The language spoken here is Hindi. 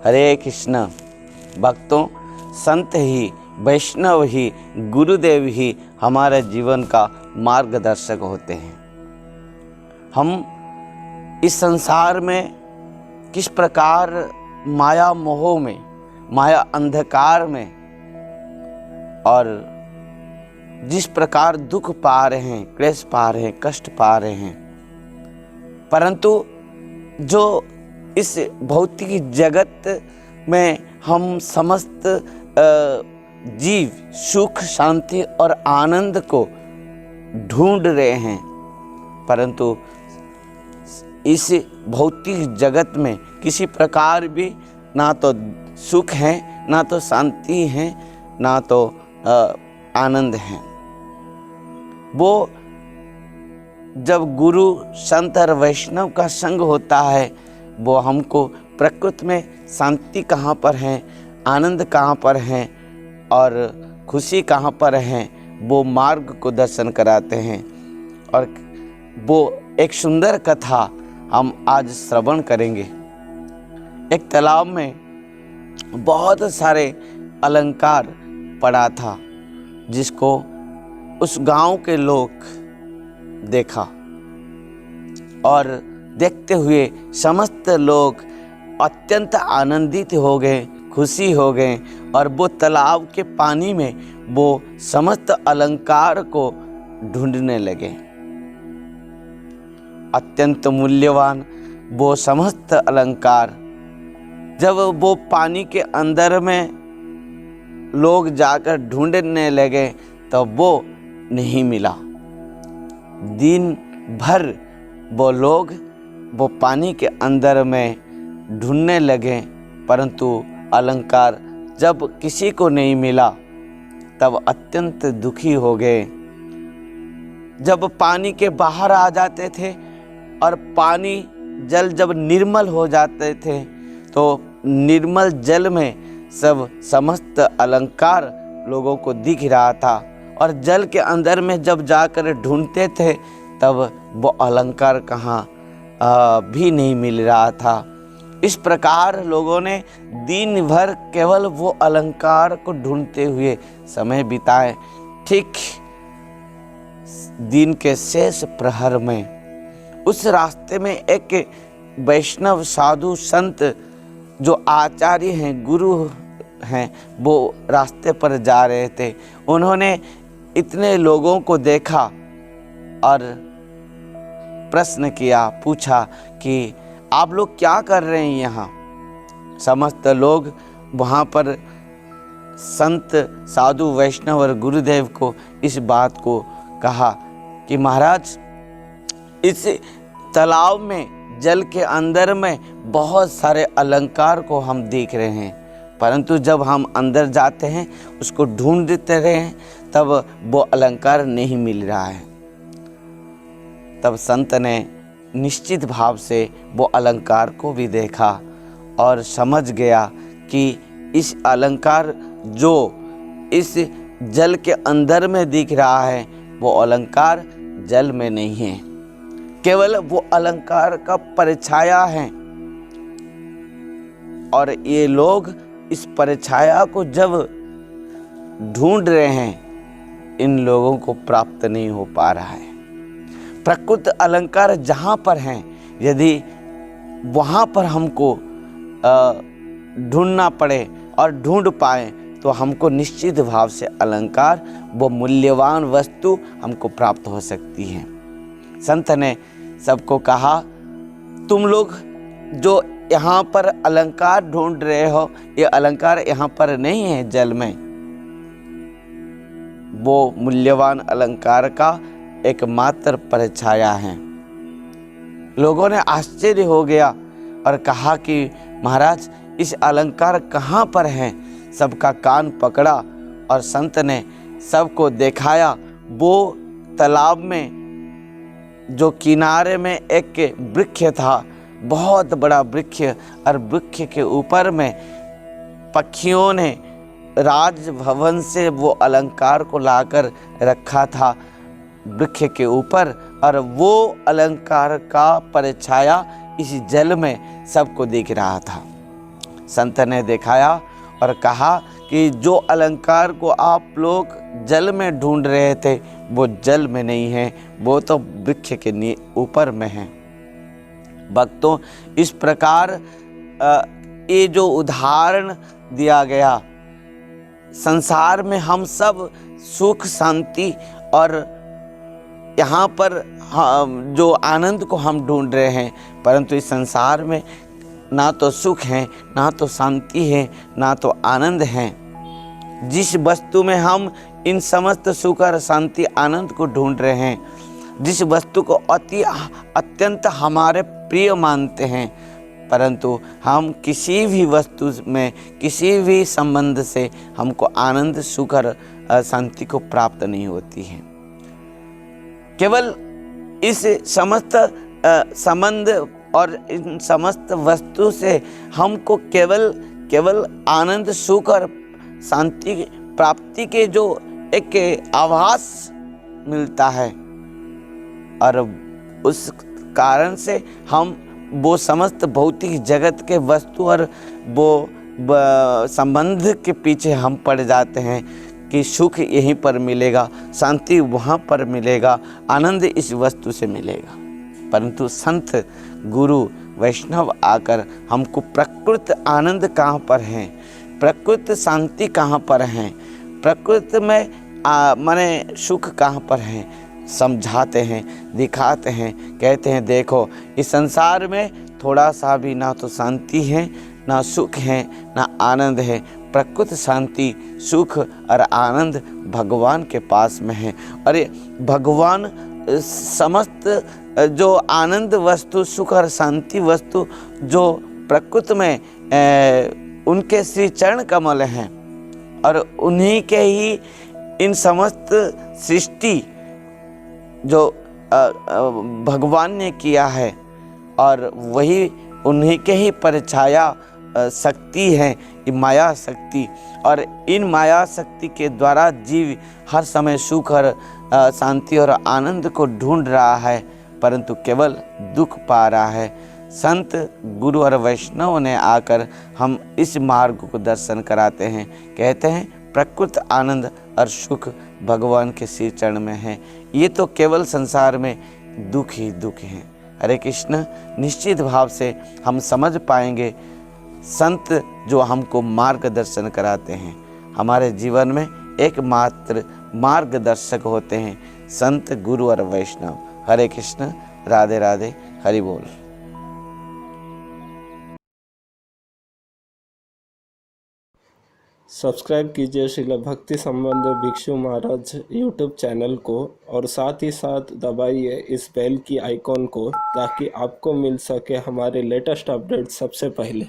हरे कृष्ण। भक्तों, संत ही, वैष्णव ही, गुरुदेव ही हमारे जीवन का मार्गदर्शक होते हैं। हम इस संसार में किस प्रकार माया मोह में, माया अंधकार में और जिस प्रकार दुख पा रहे हैं, क्लेश पा रहे हैं, कष्ट पा रहे हैं, परंतु जो इस भौतिक जगत में हम समस्त जीव सुख, शांति और आनंद को ढूंढ रहे हैं, परंतु इस भौतिक जगत में किसी प्रकार भी ना तो सुख है, ना तो शांति है, ना तो आनंद है। वो जब गुरु, संत और वैष्णव का संग होता है, वो हमको प्रकृति में शांति कहाँ पर है, आनंद कहाँ पर है और खुशी कहाँ पर है, वो मार्ग को दर्शन कराते हैं। और वो एक सुंदर कथा हम आज श्रवण करेंगे। एक तालाब में बहुत सारे अलंकार पड़ा था, जिसको उस गांव के लोग देखा और देखते हुए समस्त लोग अत्यंत आनंदित हो गए, खुशी हो गए और वो तालाब के पानी में वो समस्त अलंकार को ढूंढने लगे। अत्यंत मूल्यवान वो समस्त अलंकार जब वो पानी के अंदर में लोग जाकर ढूंढने लगे तो वो नहीं मिला। दिन भर वो लोग वो पानी के अंदर में ढूंढने लगे, परंतु अलंकार जब किसी को नहीं मिला तब अत्यंत दुखी हो गए। जब पानी के बाहर आ जाते थे और पानी जल जब निर्मल हो जाते थे, तो निर्मल जल में सब समस्त अलंकार लोगों को दिख रहा था और जल के अंदर में जब जाकर ढूंढते थे तब वो अलंकार कहाँ भी नहीं मिल रहा था। इस प्रकार लोगों ने दिन भर केवल वो अलंकार को ढूंढते हुए समय बिताए। ठीक दिन के शेष प्रहर में उस रास्ते में एक वैष्णव साधु संत जो आचार्य हैं, गुरु हैं, वो रास्ते पर जा रहे थे। उन्होंने इतने लोगों को देखा और प्रश्न किया, पूछा कि आप लोग क्या कर रहे हैं यहाँ। समस्त लोग वहाँ पर संत, साधु, वैष्णव और गुरुदेव को इस बात को कहा कि महाराज, इस तालाब में, जल के अंदर में बहुत सारे अलंकार को हम देख रहे हैं, परंतु जब हम अंदर जाते हैं, उसको ढूंढते रहे हैं, तब वो अलंकार नहीं मिल रहा है। तब संत ने निश्चित भाव से वो अलंकार को भी देखा और समझ गया कि इस अलंकार जो इस जल के अंदर में दिख रहा है, वो अलंकार जल में नहीं है, केवल वो अलंकार का परछाया है। और ये लोग इस परछाया को जब ढूंढ रहे हैं, इन लोगों को प्राप्त नहीं हो पा रहा है। प्रकृत अलंकार जहाँ पर हैं, यदि वहाँ पर हमको ढूंढना पड़े और ढूंढ पाए, तो हमको निश्चित भाव से अलंकार, वो मूल्यवान वस्तु हमको प्राप्त हो सकती है। संत ने सबको कहा, तुम लोग जो यहाँ पर अलंकार ढूंढ रहे हो, ये अलंकार यहाँ पर नहीं है जल में। वो मूल्यवान अलंकार का एकमात्र परछाया है। लोगों ने आश्चर्य हो गया और कहा कि महाराज, इस अलंकार कहाँ पर है। सबका कान पकड़ा और संत ने सबको दिखाया। वो तालाब में जो किनारे में एक वृक्ष था, बहुत बड़ा वृक्ष, और वृक्ष के ऊपर में पक्षियों ने राजभवन से वो अलंकार को लाकर रखा था वृक्ष के ऊपर, और वो अलंकार का परछाया इस जल में सबको दिख रहा था। संत ने दिखाया और कहा कि जो अलंकार को आप लोग जल में ढूंढ रहे थे वो जल में नहीं है, वो तो वृक्ष के ऊपर में है। भक्तों, इस प्रकार ये जो उदाहरण दिया गया, संसार में हम सब सुख शांति और यहाँ पर जो आनंद को हम ढूंढ रहे हैं, परंतु इस संसार में ना तो सुख है, ना तो शांति है, ना तो आनंद है। जिस वस्तु में हम इन समस्त सुख और शांति आनंद को ढूंढ रहे हैं, जिस वस्तु को अत्यंत हमारे प्रिय मानते हैं, परंतु हम किसी भी वस्तु में, किसी भी संबंध से हमको आनंद, सुख और शांति को प्राप्त नहीं होती है। केवल इस समस्त संबंध और इन समस्त वस्तु से हमको केवल आनंद, सुख और शांति प्राप्ति के जो एक आभास मिलता है, और उस कारण से हम वो समस्त भौतिक जगत के वस्तु और वो संबंध के पीछे हम पड़ जाते हैं कि सुख यहीं पर मिलेगा, शांति वहाँ पर मिलेगा, आनंद इस वस्तु से मिलेगा। परंतु संत, गुरु, वैष्णव आकर हमको प्रकृत आनंद कहाँ पर है, प्रकृत शांति कहाँ पर है, प्रकृत में माने सुख कहाँ पर है, समझाते हैं, दिखाते हैं, कहते हैं देखो इस संसार में थोड़ा सा भी ना तो शांति है, ना सुख है, ना आनंद है। प्रकृत शांति, सुख और आनंद भगवान के पास में है। और भगवान समस्त जो आनंद वस्तु, सुख और शांति वस्तु जो प्रकृति में उनके श्री चरण कमल हैं, और उन्हीं के ही इन समस्त सृष्टि जो भगवान ने किया है, और वही उन्हीं के ही परछाया शक्ति है, माया शक्ति। और इन माया शक्ति के द्वारा जीव हर समय सुख और शांति और आनंद को ढूंढ रहा है, परंतु केवल दुख पा रहा है। संत, गुरु और वैष्णव ने आकर हम इस मार्ग को दर्शन कराते हैं, कहते हैं प्रकृत आनंद और सुख भगवान के श्री चरण में है। ये तो केवल संसार में दुख ही दुख है। हरे कृष्ण, निश्चित भाव से हम समझ पाएंगे संत जो हमको मार्गदर्शन कराते हैं। हमारे जीवन में एकमात्र मार्गदर्शक होते हैं संत, गुरु और वैष्णव। हरे कृष्ण, राधे राधे, हरि बोल। सब्सक्राइब कीजिए श्रील भक्ति संबंध भिक्षु महाराज यूट्यूब चैनल को, और साथ ही साथ दबाइए इस बेल की आइकॉन को, ताकि आपको मिल सके हमारे लेटेस्ट अपडेट सबसे पहले।